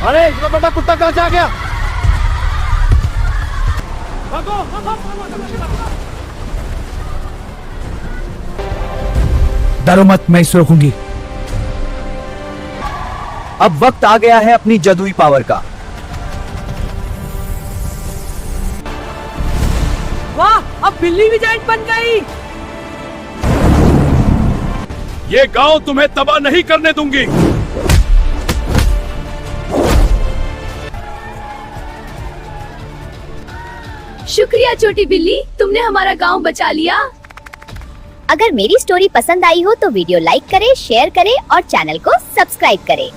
अरे इतना बड़ा कुत्ता कहाँ से आ गया? भागो, भागो, भागो। डरो मत, मैं इसे रोकूंगी। अब वक्त आ गया है अपनी जादुई पावर का। वाह, अब बिल्ली भी जाइंट बन गई। ये गांव तुम्हें तबाह नहीं करने दूंगी। शुक्रिया छोटी बिल्ली, तुमने हमारा गांव बचा लिया। अगर मेरी स्टोरी पसंद आई हो तो वीडियो लाइक करें, शेयर करें और चैनल को सब्सक्राइब करें।